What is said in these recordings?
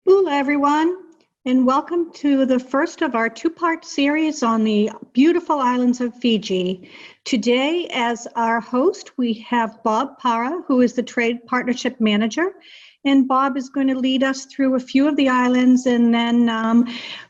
Hola, everyone, and welcome to the first of our two-part series on the beautiful islands of Fiji. Today, as our host, we have Bob Parr, who is the Trade Partnership Manager, and Bob is going to lead us through a few of the islands, and then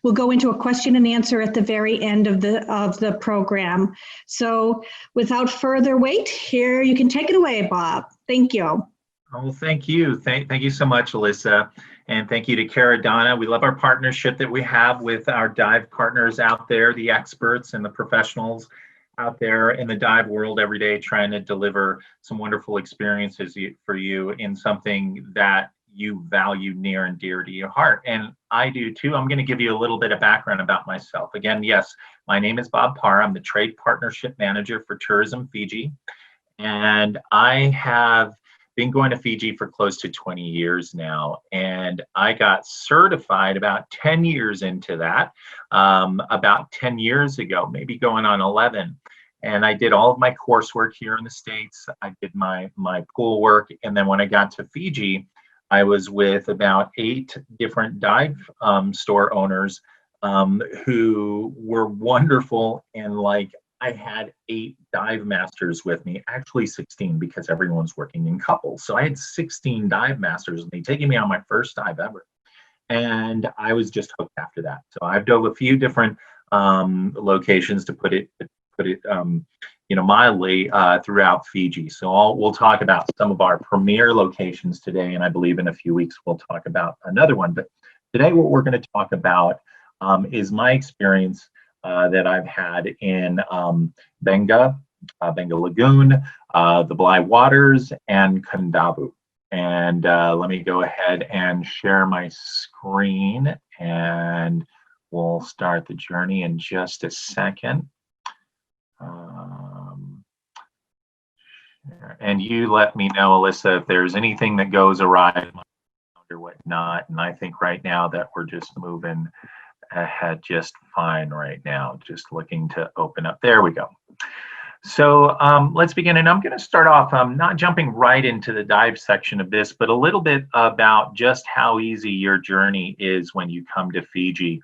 we'll go into a question and answer at the very end of the program. So, without further wait, here you can take it away, Bob. Thank you. Oh, thank you. Thank you so much, Alyssa. And thank you to Caradonna. We love our partnership that we have with our dive partners out there, the experts and the professionals out there in the dive world every day, trying to deliver some wonderful experiences for you in something that you value near and dear to your heart. And I do too. I'm going to give you a little bit of background about myself. Again, yes, my name is Bob Parr. I'm the Trade Partnership Manager for Tourism Fiji. And I have been going to Fiji for close to 20 years now, and I got certified about 10 years into that, about 10 years ago, maybe going on 11. And I did all of my coursework here in the States. I did my pool work, and then when I got to Fiji, I was with about 8 different dive store owners who were wonderful, and I had 8 dive masters with me, actually 16 because everyone's working in couples. So I had 16 dive masters and they taking me on my first dive ever. And I was just hooked after that. So I've dove a few different locations, to put it mildly, throughout Fiji. So we'll talk about some of our premier locations today, and I believe in a few weeks we'll talk about another one. But today what we're going to talk about is my experience that I've had in Venga Lagoon, the Bly Waters, and Kondavu. And let me go ahead and share my screen, and we'll start the journey in just a second. And you let me know, Alyssa, if there's anything that goes awry or whatnot. And I think right now that we're just moving ahead just fine right now. Just looking to open up. There we go. So let's begin. And I'm going to start off, not jumping right into the dive section of this, but a little bit about just how easy your journey is when you come to Fiji.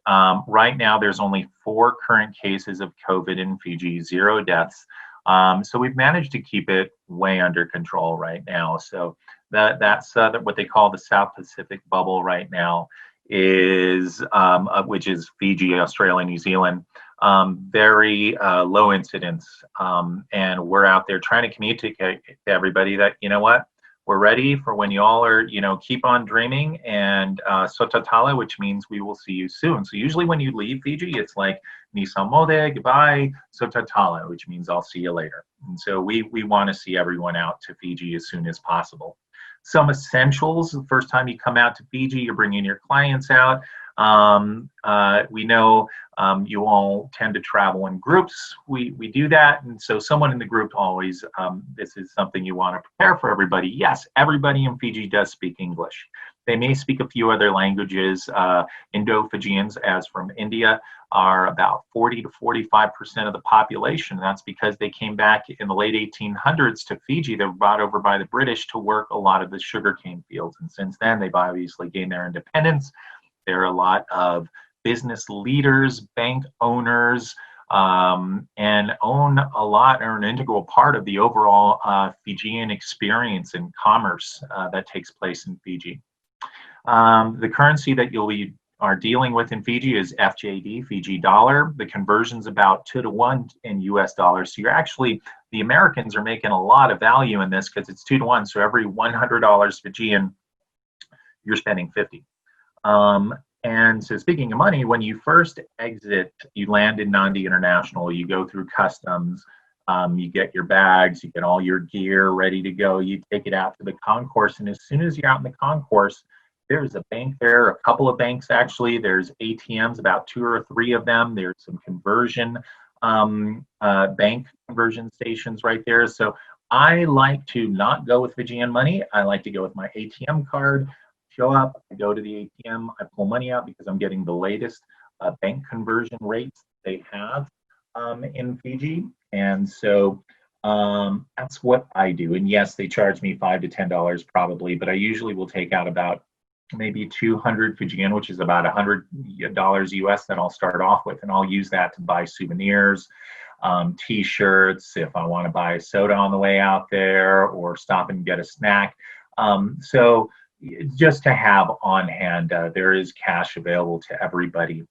Right now, there's only 4 current cases of COVID in Fiji, 0 deaths. So we've managed to keep it way under control right now. So that's what they call the South Pacific bubble right now, is which is Fiji, Australia, New Zealand, very low incidence, and we're out there trying to communicate to everybody that, you know what, we're ready for when you all are, keep on dreaming, and sotatala, which means we will see you soon. So usually when you leave Fiji, it's like nisamode, goodbye, sotatala, which means I'll see you later. And so we want to see everyone out to Fiji as soon as possible. Some essentials: the first time you come out to Fiji, you're bringing your clients out. We know you all tend to travel in groups. We do that, and so someone in the group always, this is something you want to prepare for everybody. Yes, everybody in Fiji does speak English. They may speak a few other languages. Indo-Fijians, as from India, are about 40 to 45% of the population. That's because they came back in the late 1800s to Fiji. They were brought over by the British to work a lot of the sugarcane fields. And since then, they've obviously gained their independence. There are a lot of business leaders, bank owners, and own a lot, or an integral part of the overall Fijian experience and commerce that takes place in Fiji. The currency that are dealing with in Fiji is FJD, Fiji dollar. The conversion's about 2 to 1 in US dollars. So the Americans are making a lot of value in this because it's 2 to 1. So every $100 Fijian, you're spending 50. And so speaking of money, when you first exit, you land in Nandi International, you go through customs, you get your bags, you get all your gear ready to go, you take it out to the concourse, and as soon as you're out in the concourse, there's a bank there, a couple of banks actually, there's ATMs, about 2 or 3 of them, there's some conversion, bank conversion stations right there. So I like to not go with Fijian money, I like to go with my ATM card. Show up, I go to the ATM, I pull money out because I'm getting the latest bank conversion rates they have in Fiji. And so that's what I do. And yes, they charge me $5 to $10 probably, but I usually will take out about maybe 200 Fijian, which is about $100 US that I'll start off with. And I'll use that to buy souvenirs, t-shirts, if I want to buy a soda on the way out there or stop and get a snack. So just to have on hand, there is cash available to everybody.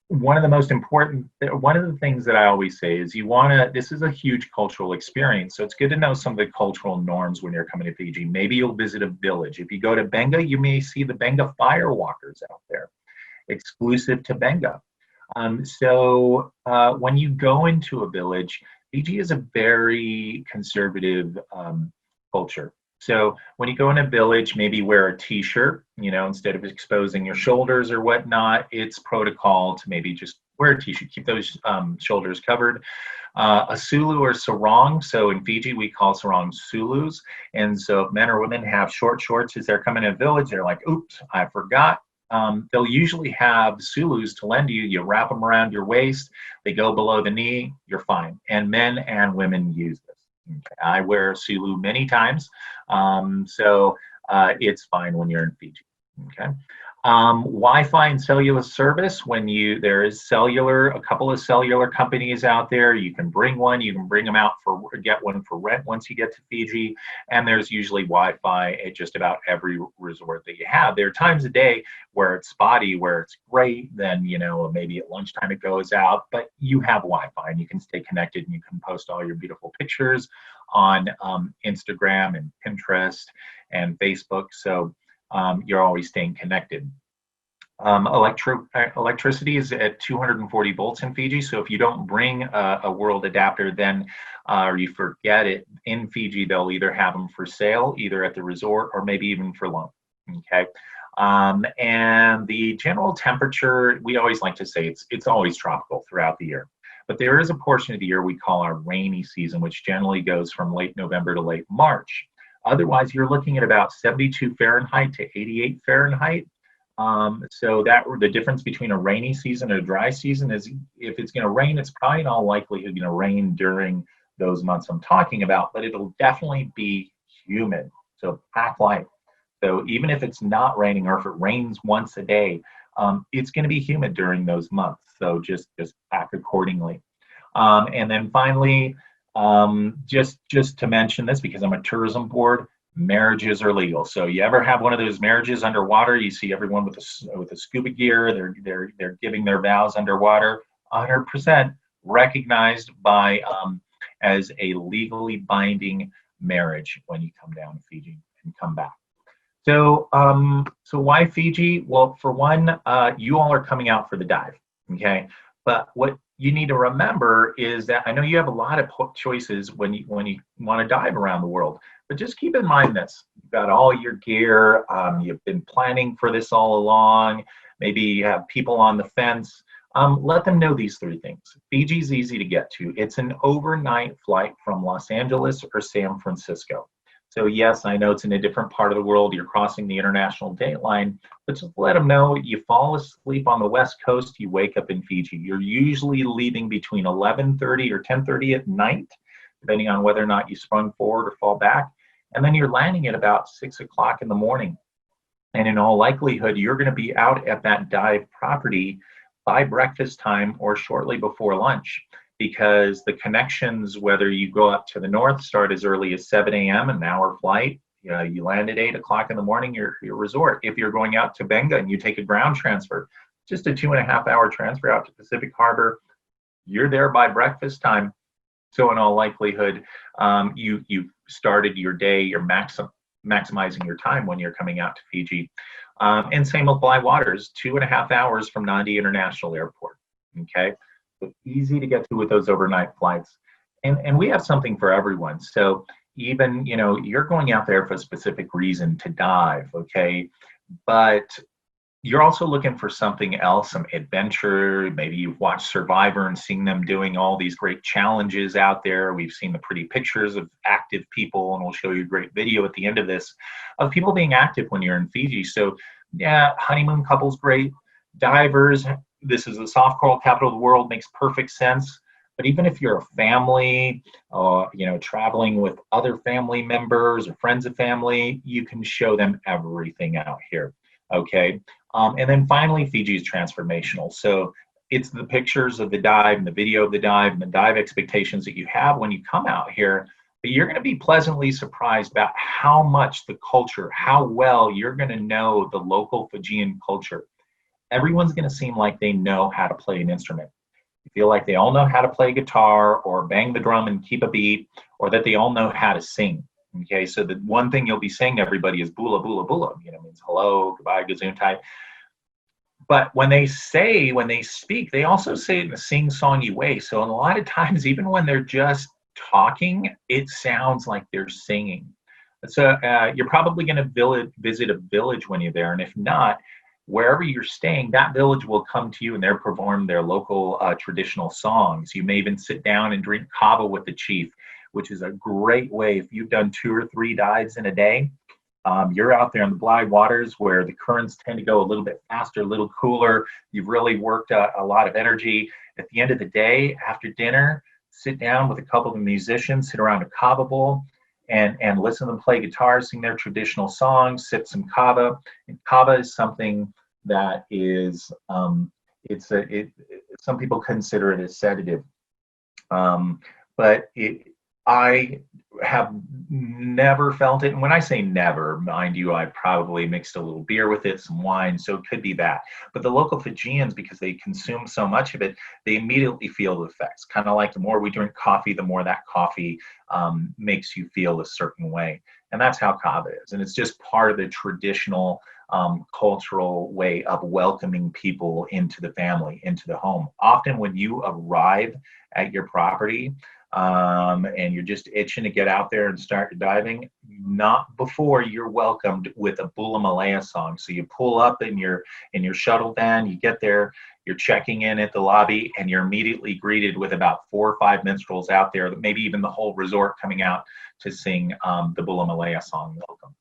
One of the most important, one of the things that I always say is this is a huge cultural experience. So it's good to know some of the cultural norms when you're coming to Fiji. Maybe you'll visit a village. If you go to Venga, you may see the Venga firewalkers out there, exclusive to Venga. So when you go into a village, Fiji is a very conservative culture. So when you go in a village, maybe wear a t-shirt, instead of exposing your shoulders or whatnot. It's protocol to maybe just wear a t-shirt, keep those shoulders covered. A sulu or sarong. So in Fiji, we call sarong sulus. And so if men or women have short shorts as they're coming in a village, they're like, oops, I forgot. They'll usually have sulus to lend you. You wrap them around your waist. They go below the knee. You're fine. And men and women use this. Okay. I wear a sulu many times, so it's fine when you're in Fiji. Okay. Wi-Fi and cellular service. There is cellular, a couple of cellular companies out there. You can bring one. You can bring them out get one for rent once you get to Fiji. And there's usually Wi-Fi at just about every resort that you have. There are times a day where it's spotty, where it's great. Then maybe at lunchtime it goes out, but you have Wi-Fi and you can stay connected and you can post all your beautiful pictures on Instagram and Pinterest and Facebook. So you're always staying connected. Electricity is at 240 volts in Fiji. So if you don't bring a world adapter, then or you forget it, in Fiji, they'll either have them for sale, either at the resort or maybe even for loan. Okay. And the general temperature, we always like to say it's always tropical throughout the year. But there is a portion of the year we call our rainy season, which generally goes from late November to late March. Otherwise, you're looking at about 72 Fahrenheit to 88 Fahrenheit. So the difference between a rainy season and a dry season is if it's going to rain, it's probably in all likelihood going to rain during those months I'm talking about, but it'll definitely be humid. So pack light. So even if it's not raining or if it rains once a day, it's going to be humid during those months. So just pack accordingly. And then finally, just to mention this, because I'm a tourism board, marriages are legal. So you ever have one of those marriages underwater? You see everyone with a scuba gear. They're giving their vows underwater. 100% recognized by as a legally binding marriage when you come down to Fiji and come back. So why Fiji? Well, for one, you all are coming out for the dive. Okay, but what you need to remember is that I know you have a lot of choices when you want to dive around the world, but just keep in mind this: you've got all your gear, you've been planning for this all along. Maybe you have people on the fence. Let them know these three things. Fiji's easy to get to. It's an overnight flight from Los Angeles or San Francisco. So yes, I know it's in a different part of the world. You're crossing the international date line, but just let them know you fall asleep on the West Coast, you wake up in Fiji. You're usually leaving between 11:30 or 10:30 at night, depending on whether or not you sprung forward or fall back. And then you're landing at about 6 o'clock in the morning. And in all likelihood, you're going to be out at that dive property by breakfast time or shortly before lunch, because the connections, whether you go up to the north, start as early as 7 a.m., an hour flight. You land at 8 o'clock in the morning, your resort. If you're going out to Venga and you take a ground transfer, just a 2.5-hour transfer out to Pacific Harbor, you're there by breakfast time. So in all likelihood, you've started your day, you're maximizing your time when you're coming out to Fiji. And same with Fly Waters, 2.5 hours from Nadi International Airport. Okay. So easy to get to with those overnight flights. And we have something for everyone. So even, you're going out there for a specific reason to dive, okay? But you're also looking for something else, some adventure. Maybe you've watched Survivor and seen them doing all these great challenges out there. We've seen the pretty pictures of active people, and we'll show you a great video at the end of this of people being active when you're in Fiji. So yeah, honeymoon couples, great. Divers, this is the soft coral capital of the world, makes perfect sense. But even if you're a family, traveling with other family members or friends of family, you can show them everything out here. Okay. And then finally, Fiji is transformational. So it's the pictures of the dive and the video of the dive and the dive expectations that you have when you come out here. But you're going to be pleasantly surprised about how much the culture, how well you're going to know the local Fijian culture. Everyone's going to seem like they know how to play an instrument. You feel like they all know how to play guitar or bang the drum and keep a beat, or that they all know how to sing. Okay, so the one thing you'll be saying to everybody is bula bula bula, means hello, goodbye, gesundheit. But when they speak, they also say it in a sing-songy way. So a lot of times, even when they're just talking, it sounds like they're singing. So you're probably going to visit a village when you're there, and if not, wherever you're staying, that village will come to you and they'll perform their local traditional songs. You may even sit down and drink kava with the chief, which is a great way. If you've done 2 or 3 dives in a day, you're out there in the Bly waters where the currents tend to go a little bit faster, a little cooler. You've really worked a lot of energy. At the end of the day, after dinner, sit down with a couple of musicians, sit around a kava bowl, and listen to them play guitar, sing their traditional songs, sip some kava. And kava is something that is, some people consider it a sedative. But I have never felt it. And when I say never, mind you, I probably mixed a little beer with it, some wine, so it could be that. But the local Fijians, because they consume so much of it, they immediately feel the effects. Kind of like the more we drink coffee, the more that coffee makes you feel a certain way. And that's how kava is. And it's just part of the traditional cultural way of welcoming people into the family, into the home. Often when you arrive at your property, and you're just itching to get out there and start diving, not before you're welcomed with a Bula Malaya song. So you pull up in your shuttle van, you get there, you're checking in at the lobby, and you're immediately greeted with about 4 or 5 minstrels out there, maybe even the whole resort coming out to sing the Bula Malaya song, Welcome.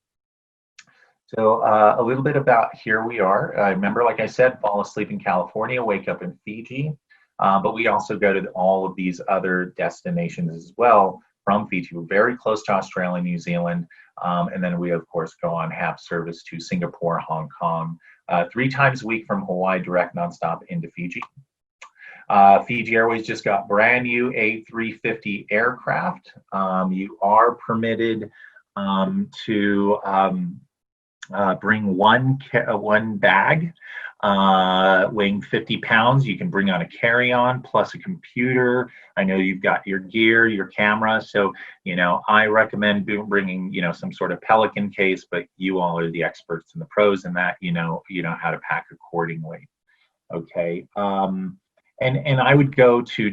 So a little bit about here we are. Remember, like I said, fall asleep in California, wake up in Fiji. But we also go to all of these other destinations as well from Fiji. We're very close to Australia, New Zealand, and then we, of course, go on HAP service to Singapore, Hong Kong, 3 times a week from Hawaii, direct nonstop into Fiji. Fiji Airways just got brand new A350 aircraft. You are permitted to bring one bag weighing 50 pounds. You can bring on a carry-on plus a computer. I know you've got your gear, your camera. So, I recommend bringing, some sort of Pelican case, but you all are the experts and the pros in that, you know how to pack accordingly. Okay. And I would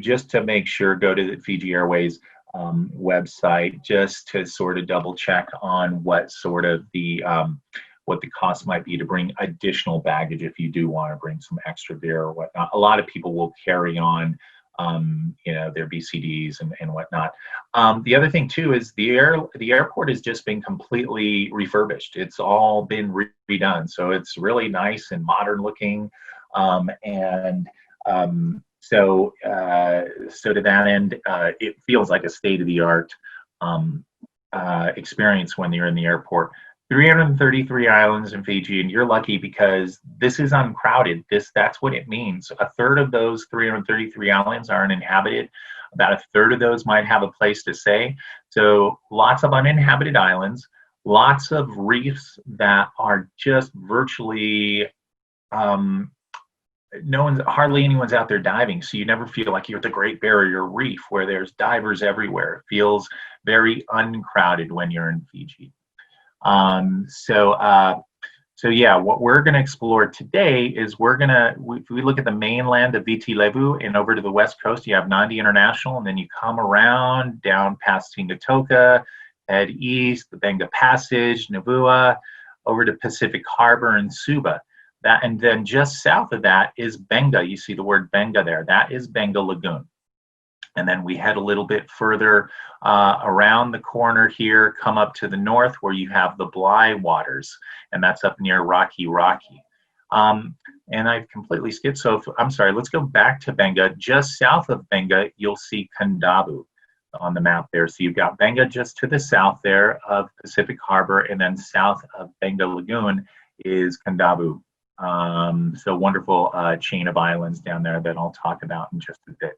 just to make sure, go to the Fiji Airways website just to sort of double check on what sort of what the cost might be to bring additional baggage if you do want to bring some extra beer or whatnot. A lot of people will carry on, their BCDs and whatnot. The other thing too is the airport has just been completely refurbished. It's all been redone, so it's really nice and modern looking, So to that end, it feels like a state-of-the-art experience when you're in the airport. 333 islands in Fiji, and you're lucky because this is uncrowded. That's what it means. A third of those 333 islands are uninhabited. About a third of those might have a place to stay. So lots of uninhabited islands, lots of reefs that are just virtually hardly anyone's out there diving, so you never feel like you're at the Great Barrier Reef where there's divers everywhere. It feels very uncrowded when you're in Fiji. So yeah, what we're going to explore today is we look at the mainland of Viti Levu and over to the west coast, you have Nandi International, and then you come around down past Tingatoka, head east, the Venga Passage, Navua, over to Pacific Harbor and Suba. And then just south of that is Benga. You see the word Benga there. That is Venga Lagoon. And then we head a little bit further around the corner here, come up to the north where you have the Bly waters, and that's up near Rocky. And I've completely skipped. So I'm sorry, let's go back to Venga. Just south of Venga, you'll see Kandavu on the map there. So you've got Venga just to the south there of Pacific Harbor, and then south of Venga Lagoon is Kandavu. So wonderful chain of islands down there that I'll talk about in just a bit.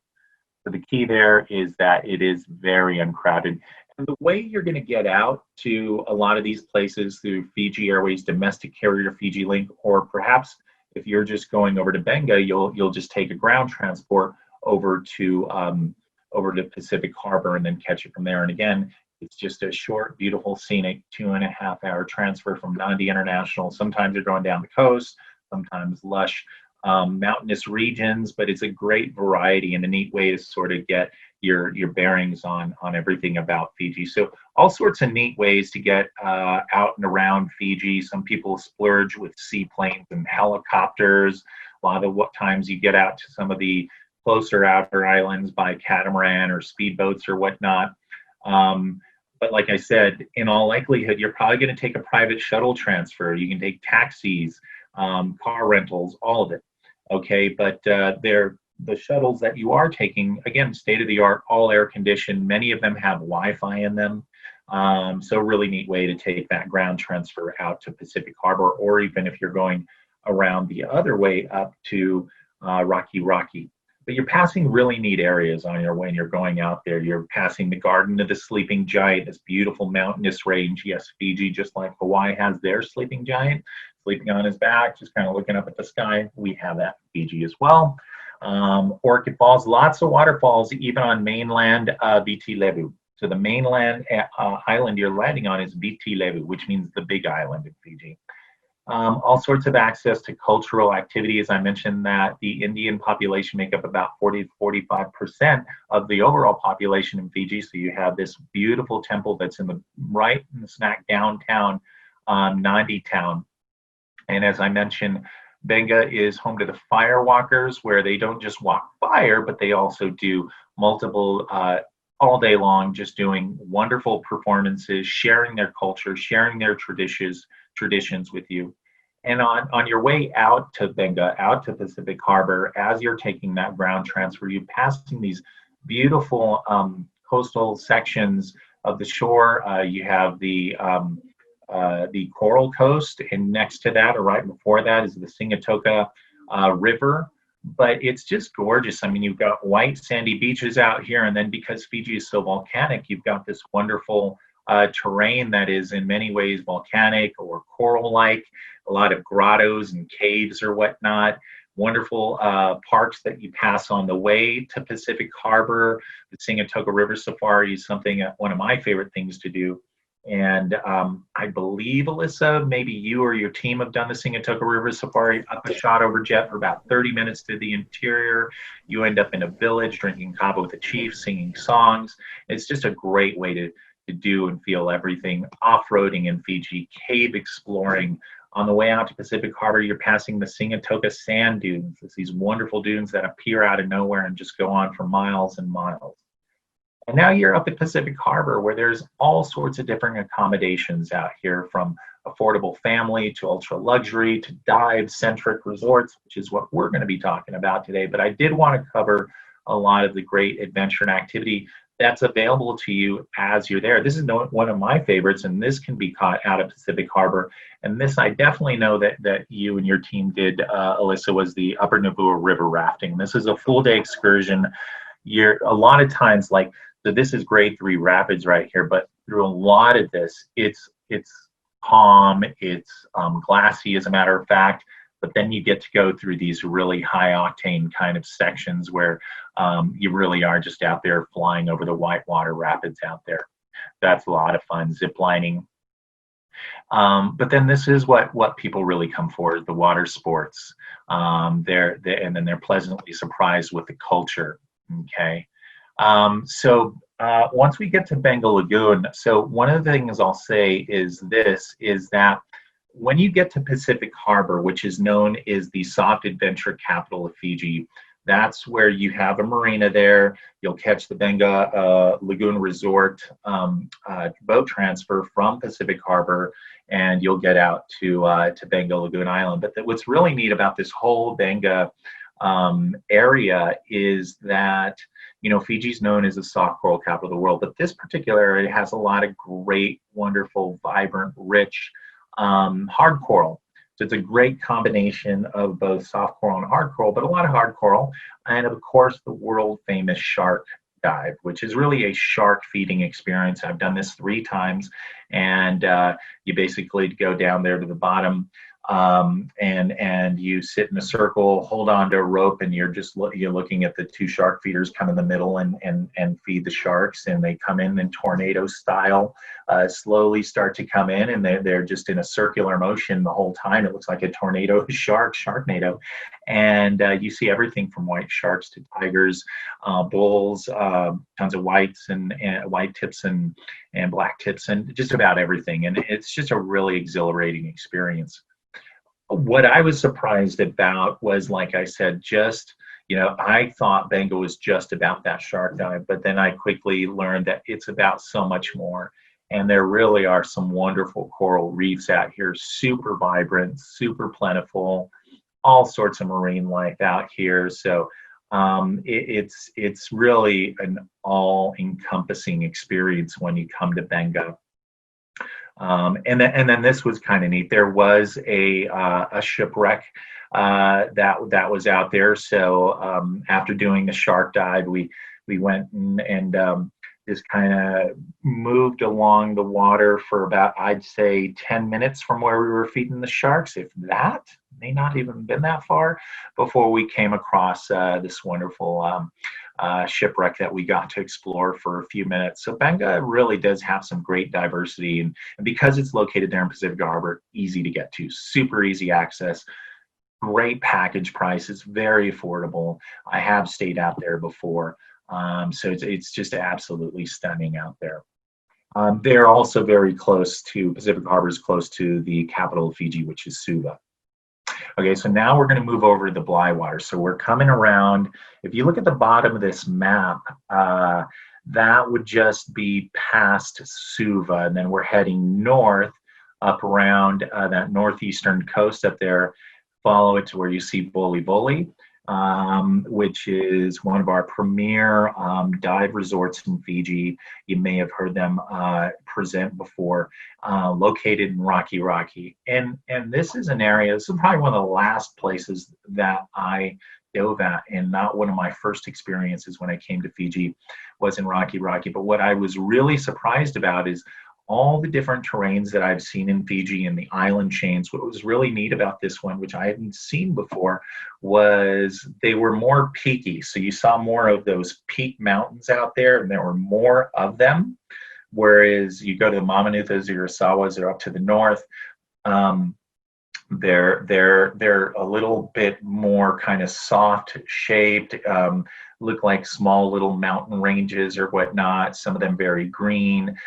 So the key there is that it is very uncrowded. And the way you're going to get out to a lot of these places through Fiji Airways, domestic carrier Fiji Link, or perhaps if you're just going over to Venga, you'll just take a ground transport over to Pacific Harbor and then catch it from there. And again, it's just a short, beautiful, scenic 2.5-hour transfer from Nandi International. Sometimes you're going down the coast, sometimes lush mountainous regions, but it's a great variety and a neat way to sort of get your bearings on everything about Fiji. So all sorts of neat ways to get out and around Fiji. Some people splurge with seaplanes and helicopters. A lot of what times you get out to some of the closer outer islands by catamaran or speedboats or whatnot. But like I said, in all likelihood, you're probably going to take a private shuttle transfer. You can take taxis, car rentals, all of it. Okay, but the shuttles that you are taking, again, state of the art, all air conditioned. Many of them have Wi-Fi in them. So really neat way to take that ground transfer out to Pacific Harbor, or even if you're going around the other way up to Rocky. But you're passing really neat areas on your way when you're going out there. You're passing the Garden of the Sleeping Giant, this beautiful mountainous range. Yes, Fiji, just like Hawaii has their sleeping giant, sleeping on his back, just kind of looking up at the sky. We have that in Fiji as well. Orchid Falls, lots of waterfalls, even on mainland Viti Levu. So the mainland island you're landing on is Viti Levu, which means the big island in Fiji. All sorts of access to cultural activity. As I mentioned, that the Indian population make up about 40 to 45% of the overall population in Fiji. So you have this beautiful temple that's right in the smack downtown Nadi town. And as I mentioned, Venga is home to the Firewalkers, where they don't just walk fire, but they also do multiple all day long, just doing wonderful performances, sharing their culture, sharing their traditions with you. And on your way out to Venga, out to Pacific Harbor, as you're taking that ground transfer, you're passing these beautiful coastal sections of the shore. You have the Coral Coast, and next to that, or right before that, is the Singatoka River. But it's just gorgeous. I mean, you've got white sandy beaches out here, and then because Fiji is so volcanic, you've got this wonderful terrain that is in many ways volcanic or coral-like, a lot of grottos and caves or whatnot. Wonderful parks that you pass on the way to Pacific Harbor. The Singatoka River Safari is something, one of my favorite things to do. And I believe, Alyssa, maybe you or your team have done the Singatoka River Safari up a shot over jet for about 30 minutes through the interior. You end up in a village drinking kava with the chief, singing songs. It's just a great way to do and feel everything. Off-roading in Fiji, cave exploring. On the way out to Pacific Harbor, you're passing the Singatoka sand dunes. It's these wonderful dunes that appear out of nowhere and just go on for miles and miles. And now you're up at Pacific Harbor, where there's all sorts of different accommodations out here, from affordable family to ultra luxury to dive-centric resorts, which is what we're going to be talking about today. But I did want to cover a lot of the great adventure and activity that's available to you as you're there. This is one of my favorites, and this can be caught out of Pacific Harbor. And this, I definitely know that you and your team did, Alyssa, was the Upper Navua River rafting. This is a full-day excursion. You're a lot of times, like, so this is grade 3 rapids right here, but through a lot of this, it's calm, it's glassy as a matter of fact, but then you get to go through these really high octane kind of sections where you really are just out there flying over the whitewater rapids out there. That's a lot of fun, zip lining. But then this is what people really come for, the water sports. And then they're pleasantly surprised with the culture, okay? So once we get to Venga Lagoon, so one of the things I'll say is that when you get to Pacific Harbor, which is known as the soft adventure capital of Fiji, That's where you have a marina there. You'll catch the Venga Lagoon Resort boat transfer from Pacific Harbor, and you'll get out to Venga Lagoon Island. But what's really neat about this whole Venga area is that, you know, Fiji's known as the soft coral capital of the world, but this particular area has a lot of great, wonderful, vibrant, rich hard coral. So it's a great combination of both soft coral and hard coral, but a lot of hard coral. And of course, the world famous shark dive, which is really a shark feeding experience. I've done this 3 times, and you basically go down there to the bottom, and you sit in a circle, hold on to a rope, and you're looking at the 2 shark feeders come in the middle and feed the sharks, and they come in tornado style, slowly start to come in, and they're just in a circular motion the whole time. It looks like a tornado sharknado, and you see everything from white sharks to tigers, bulls, tons of whites and white tips and black tips, and just about everything. And it's just a really exhilarating experience. What I was surprised about was, like I said, just, you know, I thought Venga was just about that shark dive, but then I quickly learned that it's about so much more. And there really are some wonderful coral reefs out here, super vibrant, super plentiful, all sorts of marine life out here. So it's really an all-encompassing experience when you come to Venga. And then this was kind of neat. There was a shipwreck that was out there. So after doing the shark dive, we went and just kind of moved along the water for about, I'd say, 10 minutes from where we were feeding the sharks, if that. May not even been that far, before we came across this wonderful shipwreck that we got to explore for a few minutes. So Venga really does have some great diversity, and because it's located there in Pacific Harbor, easy to get to, super easy access, great package prices, very affordable. I have stayed out there before, so it's just absolutely stunning out there. They're also very close to, Pacific Harbor is close to the capital of Fiji, which is Suva. Okay, so now we're going to move over to the Blywater. So we're coming around. If you look at the bottom of this map, that would just be past Suva, and then we're heading north up around that northeastern coast up there. Follow it to where you see Boli Boli, which is one of our premier dive resorts in Fiji. You may have heard them present before, located in Rocky Rocky. And this is an area, this is probably one of the last places that I dove at, and not one of my first experiences when I came to Fiji was in Rocky Rocky. But what I was really surprised about is all the different terrains that I've seen in Fiji and the island chains. What was really neat about this one, which I hadn't seen before, was they were more peaky. So you saw more of those peak mountains out there, and there were more of them. Whereas you go to the Mamanuthas or Urasawas, they're up to the north. They're a little bit more kind of soft shaped, look like small little mountain ranges or whatnot. Some of them very green,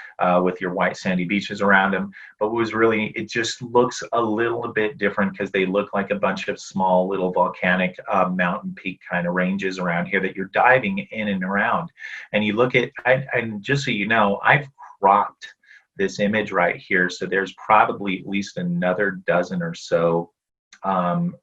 with your white sandy beaches around them. But what was really, it just looks a little bit different because they look like a bunch of small little volcanic mountain peak kind of ranges around here that you're diving in and around. And you look at, and just so you know, I've cropped this image right here, so there's probably at least another dozen or so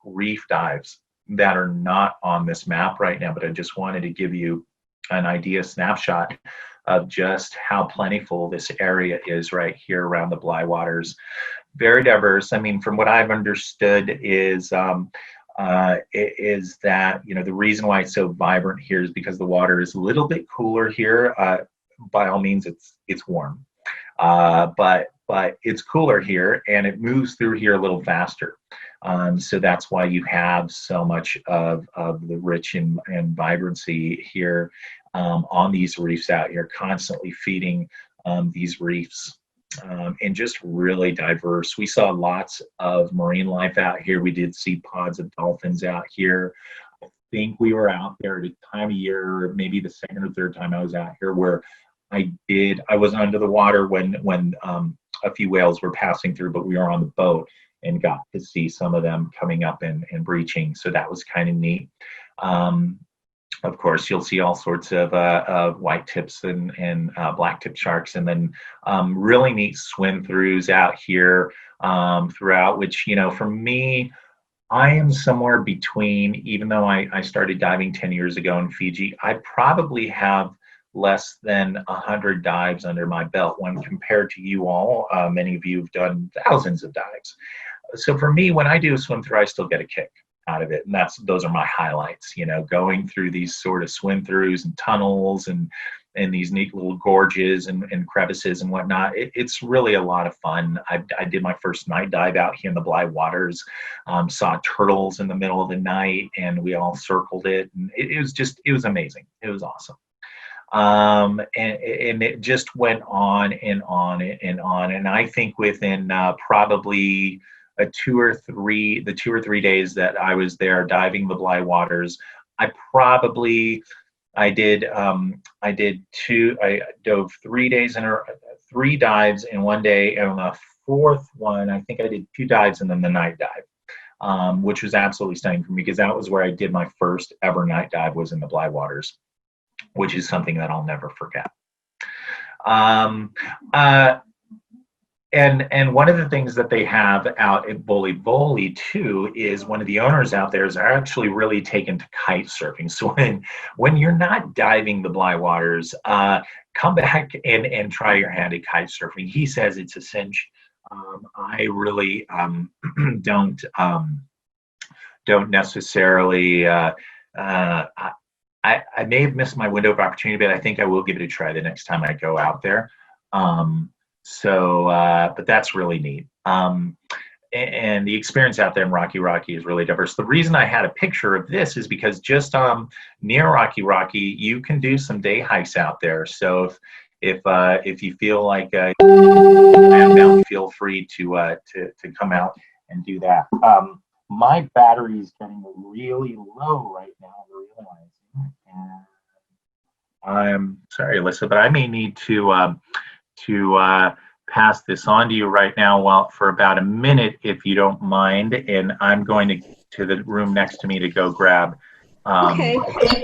reef dives that are not on this map right now, but I just wanted to give you an idea, snapshot of just how plentiful this area is right here around the Blywaters. Very diverse. I mean, from what I've understood is that, you know, the reason why it's so vibrant here is because the water is a little bit cooler here. By all means, it's warm. But it's cooler here, and it moves through here a little faster. So that's why you have so much of the rich and vibrancy here on these reefs out here, constantly feeding these reefs, and just really diverse. We saw lots of marine life out here. We did see pods of dolphins out here. I think we were out there at a time of year, maybe the second or third time I was out here, where I was under the water when a few whales were passing through, but we were on the boat and got to see some of them coming up and breaching. So that was kind of neat. Of course, you'll see all sorts of white tips and black tip sharks, and then really neat swim throughs out here throughout, which, for me, I am somewhere between, even though I started diving 10 years ago in Fiji, I probably have less than 100 dives under my belt when compared to you all. Many of you have done thousands of dives. So for me, when I do a swim through, I still get a kick out of it. And those are my highlights, going through these sort of swim throughs and tunnels and these neat little gorges and crevices and whatnot. It's really a lot of fun. I did my first night dive out here in the Bly Waters, saw turtles in the middle of the night, and we all circled it. And it was amazing. It was awesome. And it just went on and on and on. And I think within probably the 2 or 3 days that I was there diving the Bly Waters, I dove 3 days in 3 dives in one day, and on the 4th one, I think I did 2 dives and then the night dive, which was absolutely stunning for me, because that was where I did my first ever night dive, was in the Bly Waters, which is something that I'll never forget. And one of the things that they have out at Boli Boli too is one of the owners out there is actually really taken to kite surfing. So when you're not diving the Bly Waters, come back and try your hand at kite surfing. He says it's a cinch. I really don't necessarily. I may have missed my window of opportunity, but I think I will give it a try the next time I go out there. But that's really neat. And the experience out there in Rocky is really diverse. The reason I had a picture of this is because just near Rocky, you can do some day hikes out there. So if you feel like feel free to come out and do that. My battery is getting really low right now, I'm realizing. And I'm sorry, Alyssa, but I may need to pass this on to you right now for about a minute, if you don't mind, and I'm going to the room next to me to go grab. Okay.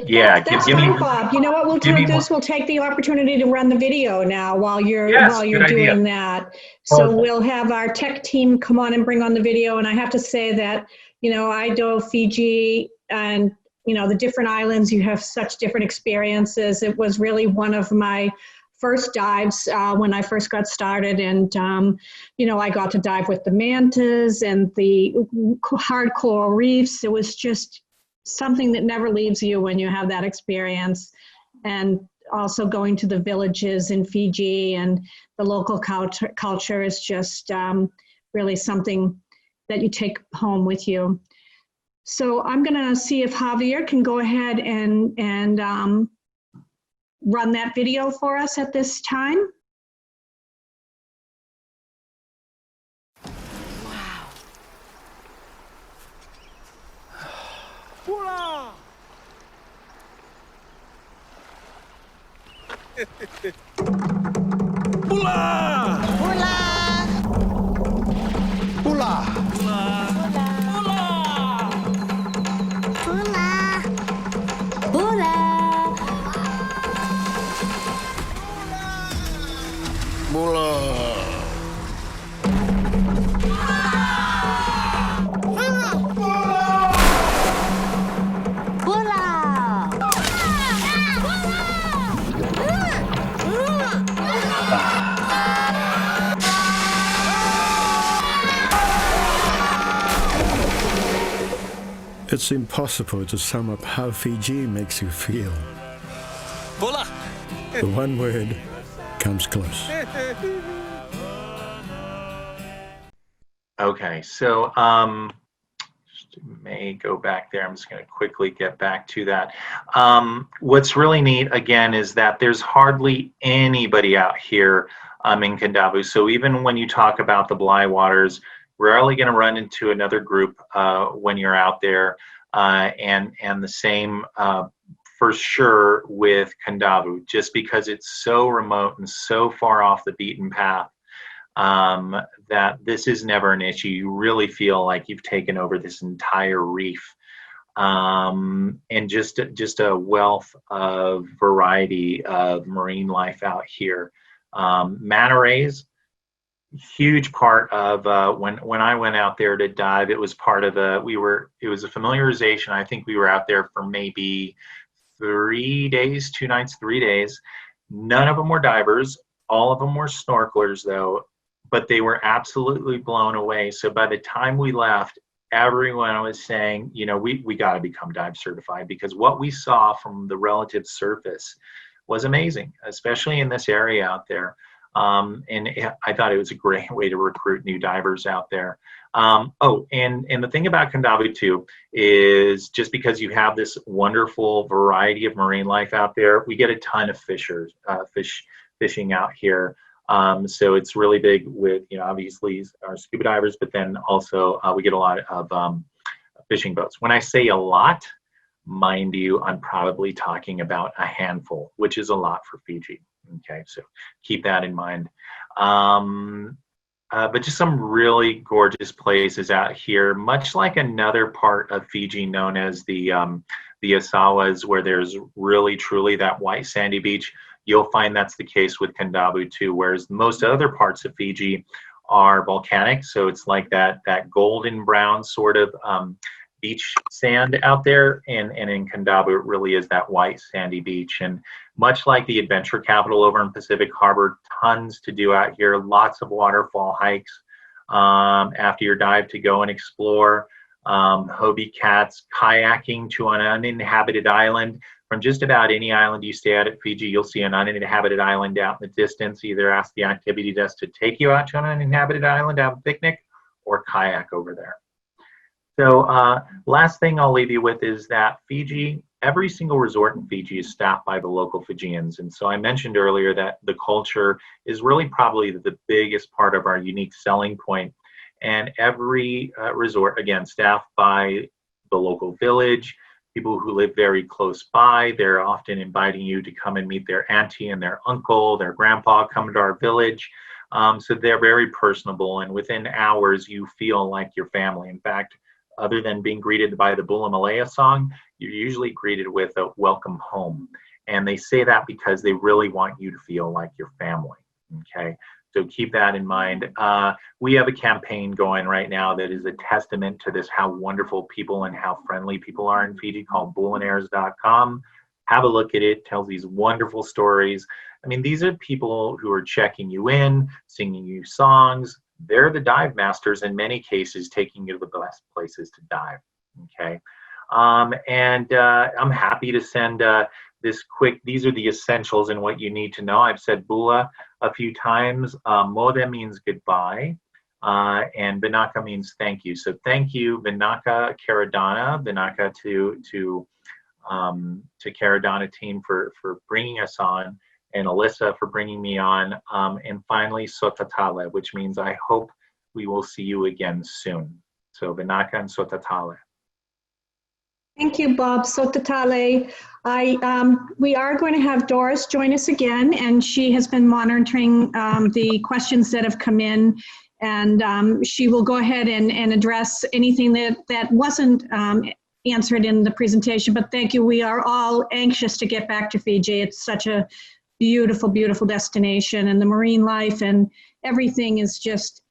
Yeah, that's fine, Bob. You know what we'll do is we'll take the opportunity to run the video now while you're doing idea. that. So we'll have our tech team come on and bring on the video. And I have to say that, I dove Fiji, and the different islands, you have such different experiences. It was really one of my first dives when I first got started, and I got to dive with the mantas and the hard coral reefs. It was just something that never leaves you when you have that experience. And also going to the villages in Fiji and the local culture is just really something that you take home with you. So I'm going to see if Javier can go ahead and run that video for us at this time. Hola! Hola! Hola! Hola! It's impossible to sum up how Fiji makes you feel. Hola! The one word comes close. Okay, so just may go back there. I'm just going to quickly get back to that. What's really neat, again, is that there's hardly anybody out here in Kadavu. So even when you talk about the Bly Waters, rarely going to run into another group when you're out there, and the same for sure with Kadavu, just because it's so remote and so far off the beaten path, that this is never an issue. You really feel like you've taken over this entire reef. and just a wealth of variety of marine life out here. Manta rays, huge part of when I went out there to dive. It was part of it was a familiarization. I think we were out there for maybe 3 days, 2 nights, 3 days. None of them were divers. All of them were snorkelers, though, but they were absolutely blown away. So by the time we left, everyone was saying, we got to become dive certified, because what we saw from the relative surface was amazing, especially in this area out there. And I thought it was a great way to recruit new divers out there. And the thing about Khendavu too is, just because you have this wonderful variety of marine life out there, we get a ton of fishing out here. So it's really big with, obviously our scuba divers, but then also we get a lot of fishing boats. When I say a lot, mind you, I'm probably talking about a handful, which is a lot for Fiji. Okay, so keep that in mind. But just some really gorgeous places out here, much like another part of Fiji known as the Asawas, where there's really truly that white sandy beach. You'll find that's the case with Khendavu too, whereas most other parts of Fiji are volcanic. So it's like that golden brown sort of beach sand out there, and in Khendavu it really is that white sandy beach. And much like the adventure capital over in Pacific Harbor, tons to do out here, lots of waterfall hikes after your dive to go and explore, Hobie cats, kayaking to an uninhabited island. From just about any island you stay at Fiji, you'll see an uninhabited island out in the distance. Either ask the activity desk to take you out to an uninhabited island, have a picnic, or kayak over there. So last thing I'll leave you with is that Fiji, every single resort in Fiji is staffed by the local Fijians. And so I mentioned earlier that the culture is really probably the biggest part of our unique selling point. And every resort, again, staffed by the local village, people who live very close by. They're often inviting you to come and meet their auntie and their uncle, their grandpa, come to our village. So they're very personable, and within hours you feel like your family. In fact, other than being greeted by the Bula Malaya song, you're usually greeted with a welcome home. And they say that because they really want you to feel like your family, okay? So keep that in mind. We have a campaign going right now that is a testament to this, how wonderful people and how friendly people are in Fiji, called bullinaires.com. Have a look at it. Tells these wonderful stories. I mean, these are people who are checking you in, singing you songs. They're the dive masters in many cases, taking you to the best places to dive, okay? I'm happy to send this quick, these are the essentials and what you need to know. I've said Bula a few times. Mode means goodbye, and Vinaka means thank you. So thank you, Vinaka, Caradonna, Vinaka to Caradonna team for bringing us on, and Alyssa for bringing me on, and finally Sotatale, which means I hope we will see you again soon. So Vinaka and Sotatale. Thank you, Bob. Sotatale. We are going to have Doris join us again, and she has been monitoring the questions that have come in, and she will go ahead and address anything that wasn't answered in the presentation. But thank you. We are all anxious to get back to Fiji. It's such a beautiful, beautiful destination, and the marine life and everything is just,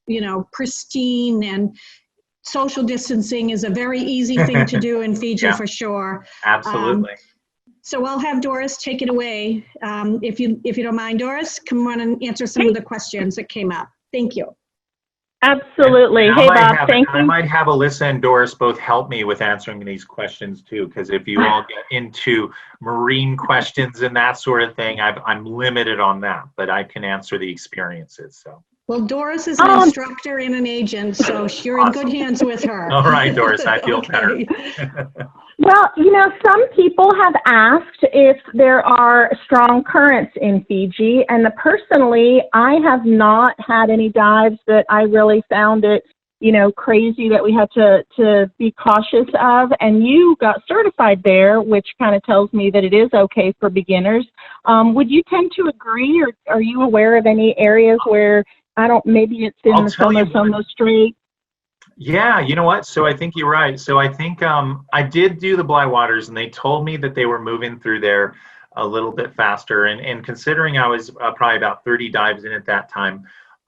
pristine, and social distancing is a very easy thing to do in Fiji. Yeah, for sure. Absolutely. So I'll have Doris take it away. If you don't mind, Doris, come on and answer some of the questions that came up. Thank you. Absolutely. Hey, Bob, thank you. I might have Alyssa and Doris both help me with answering these questions too, because if you all get into marine questions and that sort of thing, I'm limited on that, but I can answer the experiences. So. Well, Doris is an instructor and an agent, so you're in good hands with her. All right, Doris, I feel better. Well, some people have asked if there are strong currents in Fiji, and personally, I have not had any dives that I really found it, crazy that we had to be cautious of. And you got certified there, which kind of tells me that it is okay for beginners. Would you tend to agree, or are you aware of any areas where maybe it's in the Somo Strait? Yeah, you know what? So I think you're right. So I think I did do the Bly Waters, and they told me that they were moving through there a little bit faster. And considering I was probably about 30 dives in at that time,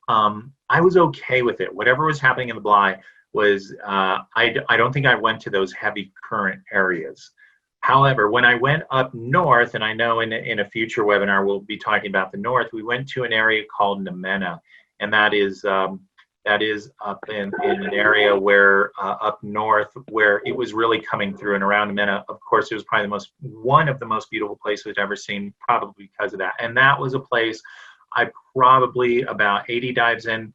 I was okay with it. Whatever was happening in the Bly was, I don't think I went to those heavy current areas. However, when I went up north, and I know in a future webinar we'll be talking about the north, we went to an area called Noumena, and that is up in an area where up north where it was really coming through and around Noumena. Of course, it was probably one of the most beautiful places I've ever seen, probably because of that. And that was a place I probably about 80 dives in.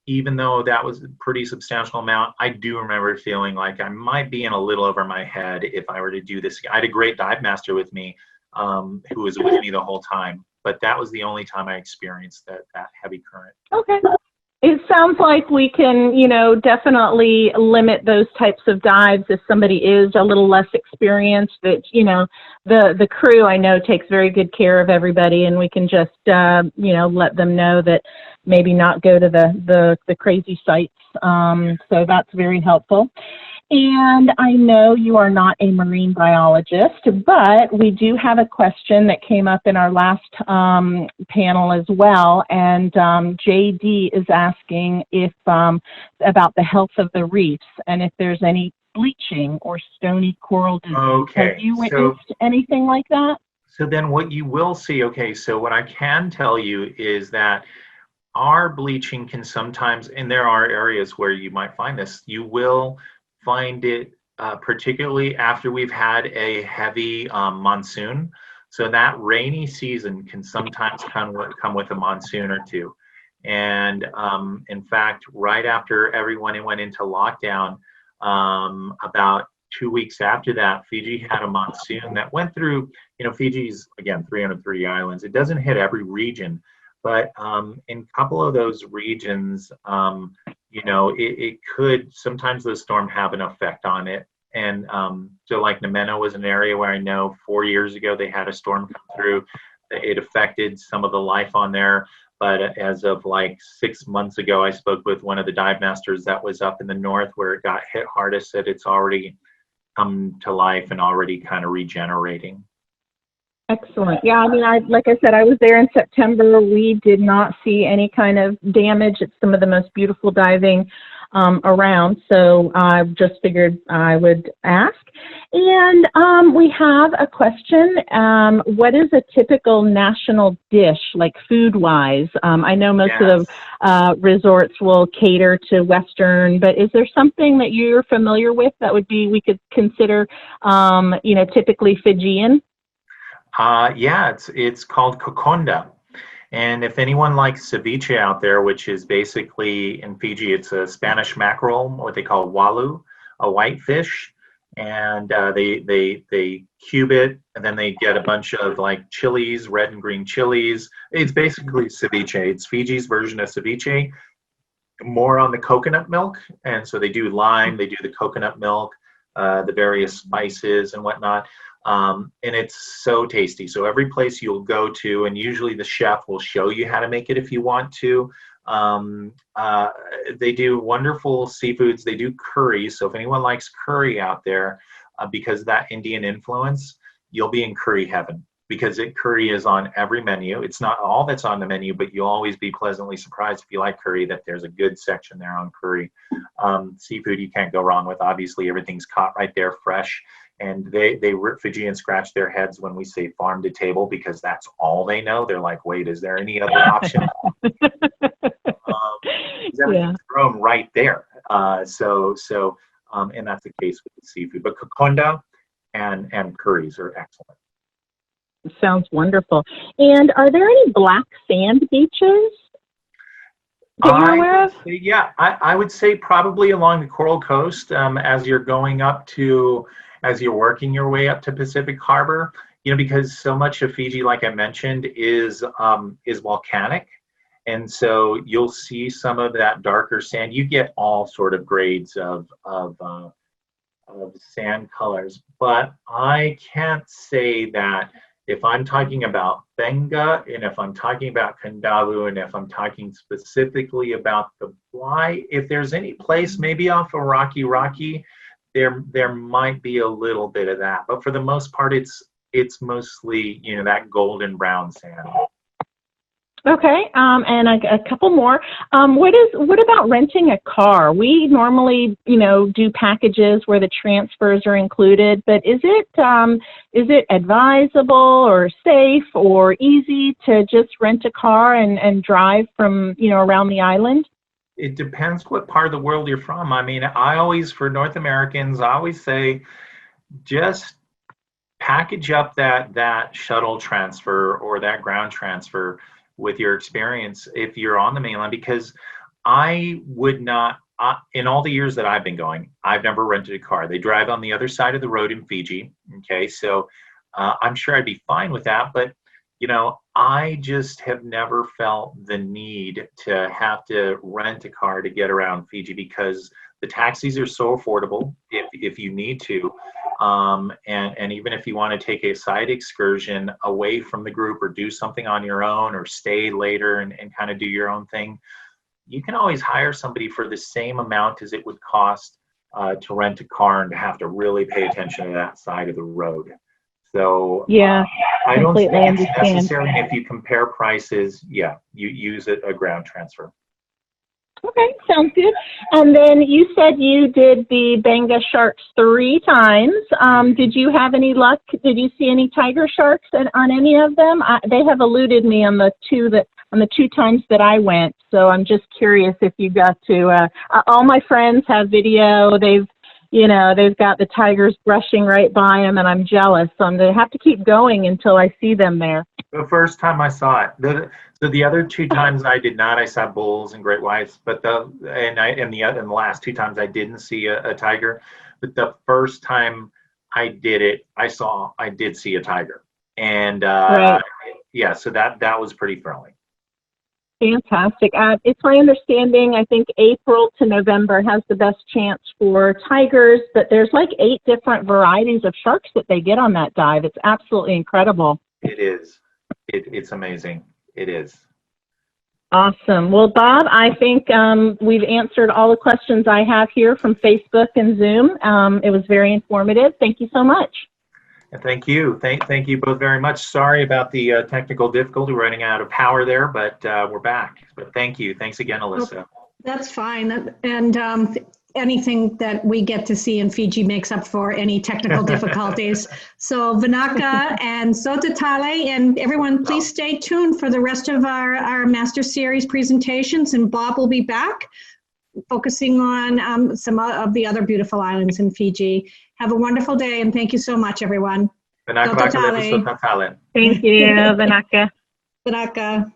Even though that was a pretty substantial amount, I do remember feeling like I might be in a little over my head if I were to do this. I had a great dive master with me who was with me the whole time, but that was the only time I experienced that heavy current. Okay. It sounds like we can, definitely limit those types of dives if somebody is a little less experienced. That, the crew I know takes very good care of everybody, and we can just, let them know that maybe not go to the crazy sites. So that's very helpful. And I know you are not a marine biologist, but we do have a question that came up in our last panel as well. And JD is asking if about the health of the reefs and if there's any bleaching or stony coral disease. Okay. Have you witnessed anything like that? So then what you will see, okay, so what I can tell you is that our bleaching can sometimes, and there are areas where you might find this, you will find it particularly after we've had a heavy monsoon. So that rainy season can sometimes come with a monsoon or two. And in fact, right after everyone went into lockdown, about 2 weeks after that, Fiji had a monsoon that went through, Fiji's, again, 303 islands. It doesn't hit every region, but in a couple of those regions, it could, sometimes the storm have an effect on it. And so like Noumena was an area where I know 4 years ago they had a storm come through. It affected some of the life on there. But as of like 6 months ago, I spoke with one of the dive masters that was up in the north where it got hit hardest, said it's already come to life and already kind of regenerating. Excellent. Yeah, I mean, like I said, I was there in September. We did not see any kind of damage. It's some of the most beautiful diving around. So I just figured I would ask. And we have a question. What is a typical national dish, like food-wise? I know most of the resorts will cater to Western, but is there something that you're familiar with that we could consider, typically Fijian? It's called kokonda. And if anyone likes ceviche out there, which is basically in Fiji, it's a Spanish mackerel, what they call walu, a white fish. And they cube it, and then they get a bunch of like chilies, red and green chilies. It's basically ceviche. It's Fiji's version of ceviche, more on the coconut milk. And so they do lime, they do the coconut milk, the various spices and whatnot. And it's so tasty. So every place you'll go to, and usually the chef will show you how to make it if you want to. They do wonderful seafoods. They do curry. So if anyone likes curry out there, because of that Indian influence, you'll be in curry heaven, because curry is on every menu. It's not all that's on the menu, but you'll always be pleasantly surprised if you like curry that there's a good section there on curry. Seafood you can't go wrong with. Obviously, everything's caught right there, fresh. And Fijians scratch their heads when we say farm to table, because that's all they know. They're like, wait, is there any other option? Everything's grown right there. And that's the case with the seafood. But kokonda and curries are excellent. Sounds wonderful. And are there any black sand beaches that you're aware of? I would say probably along the Coral Coast, as you're working your way up to Pacific Harbor, because so much of Fiji, like I mentioned, is volcanic. And so you'll see some of that darker sand. You get all sort of grades of sand colors, but I can't say that if I'm talking about Venga, and if I'm talking about Candavu, and if I'm talking specifically about the fly, if there's any place maybe off of Rocky, there might be a little bit of that. But for the most part, it's mostly, that golden brown sand. Okay, and a couple more. What about renting a car? We normally, do packages where the transfers are included, but is it advisable or safe or easy to just rent a car and drive from, around the island? It depends what part of the world you're from. I mean, for North Americans, I always say just package up that shuttle transfer or that ground transfer with your experience if you're on the mainland, because I would not, in all the years that I've been going, I've never rented a car. They drive on the other side of the road in Fiji. Okay, so I'm sure I'd be fine with that, but I just have never felt the need to have to rent a car to get around Fiji, because the taxis are so affordable if you need to. And even if you want to take a side excursion away from the group or do something on your own or stay later and kind of do your own thing, you can always hire somebody for the same amount as it would cost to rent a car and to have to really pay attention to that side of the road. So yeah, I don't think completely it's understand. necessary. If you compare prices, you use a ground transfer. Okay, sounds good. And then you said you did the Benga sharks 3 times. Did you have any luck? Did you see any tiger sharks on any of them? They have eluded me on the 2 times that I went. So I'm just curious if you got to. All my friends have video. They've got the tigers brushing right by them, and I'm jealous. So I'm going to have to keep going until I see them there. The first time I saw it, the other 2 times I did not. I saw bulls and great whites, but the last 2 times I didn't see a tiger. But the first time I did it, I did see a tiger, and Right. yeah, so that was pretty thrilling. Fantastic. It's my understanding, I think April to November has the best chance for tigers, but there's like 8 different varieties of sharks that they get on that dive. It's absolutely incredible. It is. It's amazing. It is. Awesome. Well, Bob, I think we've answered all the questions I have here from Facebook and Zoom. It was very informative. Thank you so much. And thank you. Thank you both very much. Sorry about the technical difficulty, running out of power there, but we're back. But thank you. Thanks again, Alyssa. That's fine. And anything that we get to see in Fiji makes up for any technical difficulties. So Vinaka and Sotatale and everyone, please stay tuned for the rest of our Master Series presentations. And Bob will be back focusing on some of the other beautiful islands in Fiji. Have a wonderful day, and thank you so much, everyone. Vinaka. Thank you, Vinaka. Vinaka.